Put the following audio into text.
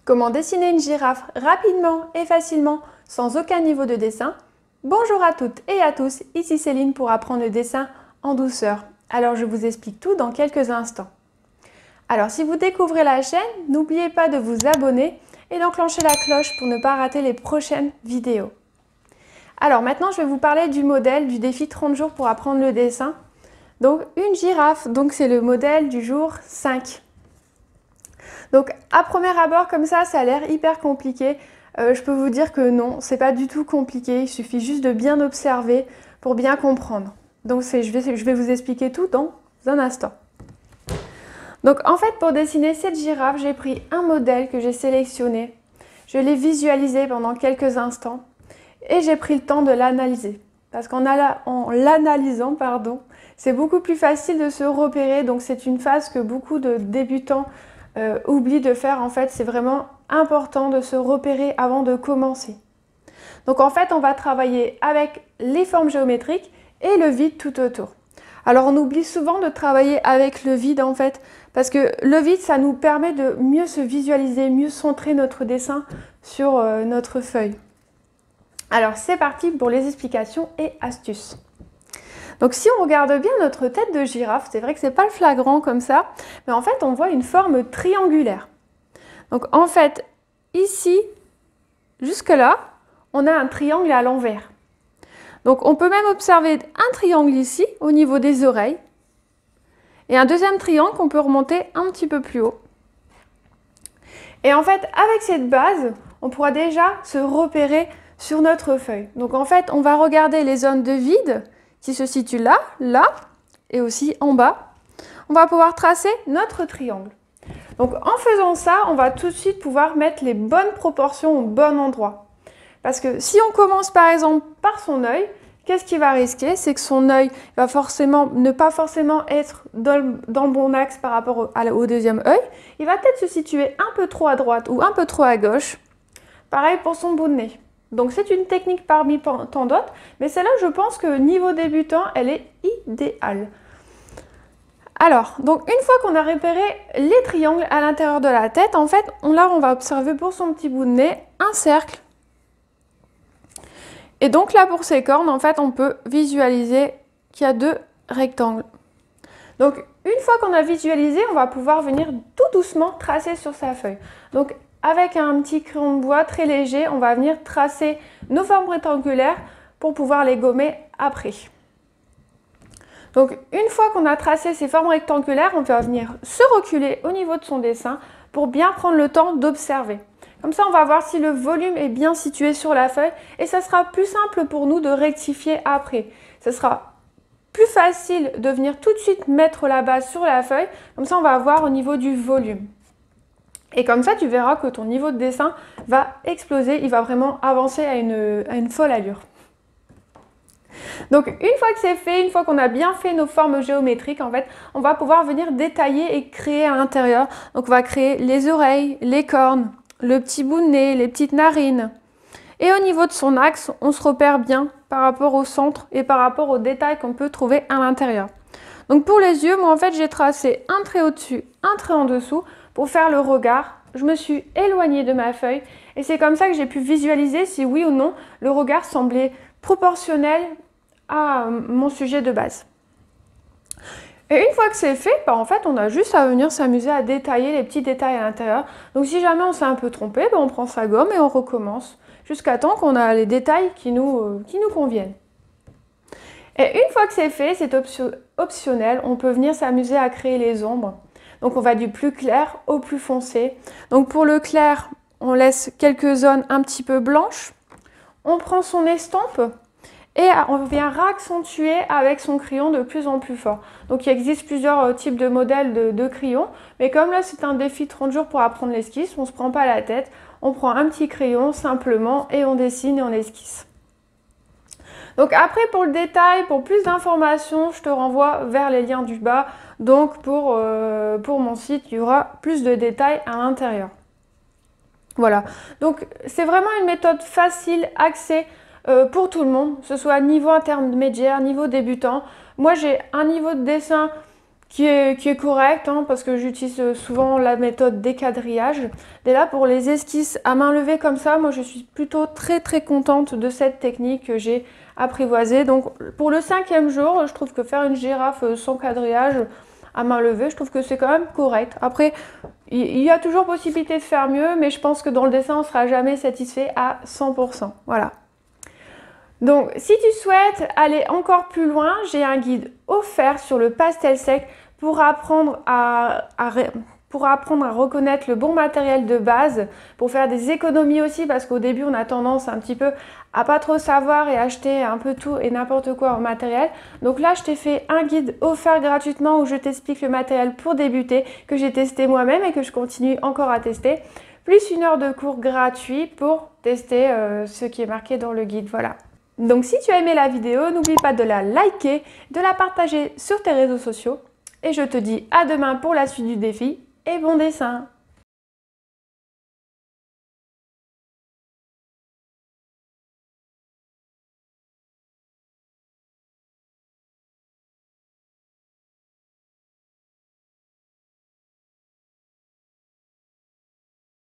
Comment dessiner une girafe rapidement et facilement sans aucun niveau de dessin? Bonjour à toutes et à tous, ici Céline pour apprendre le dessin en douceur. Alors je vous explique tout dans quelques instants. Alors si vous découvrez la chaîne, n'oubliez pas de vous abonner et d'enclencher la cloche pour ne pas rater les prochaines vidéos. Alors maintenant je vais vous parler du modèle du défi 30 jours pour apprendre le dessin. Donc une girafe, donc c'est le modèle du jour 5. Donc à premier abord comme ça a l'air hyper compliqué. Je peux vous dire que non, c'est pas du tout compliqué, il suffit juste de bien observer pour bien comprendre. Donc je vais vous expliquer tout dans un instant. Donc en fait pour dessiner cette girafe, j'ai pris un modèle que j'ai sélectionné, je l'ai visualisé pendant quelques instants et j'ai pris le temps de l'analyser. Parce qu'en l'analysant, c'est beaucoup plus facile de se repérer, donc c'est une phase que beaucoup de débutants oublient de faire. En fait, c'est vraiment important de se repérer avant de commencer. Donc en fait, on va travailler avec les formes géométriques et le vide tout autour. Alors on oublie souvent de travailler avec le vide en fait, parce que le vide, ça nous permet de mieux se visualiser, mieux centrer notre dessin sur notre feuille. Alors c'est parti pour les explications et astuces. Donc si on regarde bien notre tête de girafe, c'est vrai que c'est pas le flagrant comme ça, mais en fait on voit une forme triangulaire. Donc en fait, ici, jusque là, on a un triangle à l'envers. Donc on peut même observer un triangle ici, au niveau des oreilles, et un deuxième triangle qu'on peut remonter un petit peu plus haut. Et en fait, avec cette base, on pourra déjà se repérer sur notre feuille. Donc en fait, on va regarder les zones de vide qui se situent là, là et aussi en bas. On va pouvoir tracer notre triangle. Donc en faisant ça, on va tout de suite pouvoir mettre les bonnes proportions au bon endroit. Parce que si on commence par exemple par son œil, qu'est-ce qui va risquer? C'est que son œil va ne pas forcément être dans le bon axe par rapport au deuxième œil. Il va peut-être se situer un peu trop à droite ou un peu trop à gauche. Pareil pour son bout de nez. Donc c'est une technique parmi tant d'autres, mais celle-là, je pense que niveau débutant, elle est idéale. Alors, donc une fois qu'on a repéré les triangles à l'intérieur de la tête, en fait, là, on va observer pour son petit bout de nez un cercle. Et donc là, pour ses cornes, en fait, on peut visualiser qu'il y a deux rectangles. Donc une fois qu'on a visualisé, on va pouvoir venir tout doucement tracer sur sa feuille. Donc avec un petit crayon de bois très léger, on va venir tracer nos formes rectangulaires pour pouvoir les gommer après. Donc une fois qu'on a tracé ces formes rectangulaires, on va venir se reculer au niveau de son dessin pour bien prendre le temps d'observer. Comme ça, on va voir si le volume est bien situé sur la feuille et ça sera plus simple pour nous de rectifier après. Ce sera plus facile de venir tout de suite mettre la base sur la feuille. Comme ça, on va voir au niveau du volume. Et comme ça, tu verras que ton niveau de dessin va exploser, il va vraiment avancer à une folle allure. Donc une fois que c'est fait, une fois qu'on a bien fait nos formes géométriques, en fait, on va pouvoir venir détailler et créer à l'intérieur. Donc on va créer les oreilles, les cornes, le petit bout de nez, les petites narines. Et au niveau de son axe, on se repère bien par rapport au centre et par rapport aux détails qu'on peut trouver à l'intérieur. Donc pour les yeux, moi en fait, j'ai tracé un trait au-dessus, un trait en dessous. Pour faire le regard, je me suis éloignée de ma feuille et c'est comme ça que j'ai pu visualiser si oui ou non le regard semblait proportionnel à mon sujet de base. Et une fois que c'est fait, en fait, on a juste à venir s'amuser à détailler les petits détails à l'intérieur. Donc si jamais on s'est un peu trompé, on prend sa gomme et on recommence jusqu'à temps qu'on a les détails qui nous conviennent. Et une fois que c'est fait, c'est optionnel, on peut venir s'amuser à créer les ombres. Donc on va du plus clair au plus foncé. Donc pour le clair, on laisse quelques zones un petit peu blanches. On prend son estampe et on vient réaccentuer avec son crayon de plus en plus fort. Donc il existe plusieurs types de modèles de crayons. Mais comme là c'est un défi 30 jours pour apprendre l'esquisse, on ne se prend pas la tête. On prend un petit crayon simplement et on dessine et on esquisse. Donc après pour le détail, pour plus d'informations, je te renvoie vers les liens du bas. Donc pour mon site, il y aura plus de détails à l'intérieur. Voilà, donc c'est vraiment une méthode facile, axée pour tout le monde, que ce soit niveau intermédiaire, niveau débutant. Moi j'ai un niveau de dessin qui est correct, hein, parce que j'utilise souvent la méthode déquadrillage. Et là, pour les esquisses à main levée comme ça, moi je suis plutôt très contente de cette technique que j'ai apprivoisée. Donc pour le 5e jour, je trouve que faire une girafe sans quadrillage à main levée, je trouve que c'est quand même correct. Après, il y a toujours possibilité de faire mieux, mais je pense que dans le dessin, on ne sera jamais satisfait à 100%. Voilà. Donc, si tu souhaites aller encore plus loin, j'ai un guide offert sur le pastel sec pour apprendre à reconnaître le bon matériel de base, pour faire des économies aussi, parce qu'au début, on a tendance un petit peu à pas trop savoir et acheter un peu tout et n'importe quoi en matériel. Donc là, je t'ai fait un guide offert gratuitement où je t'explique le matériel pour débuter, que j'ai testé moi-même et que je continue encore à tester, plus 1 heure de cours gratuit pour tester ce qui est marqué dans le guide. Voilà. Donc si tu as aimé la vidéo, n'oublie pas de la liker, de la partager sur tes réseaux sociaux. Et je te dis à demain pour la suite du défi et bon dessin!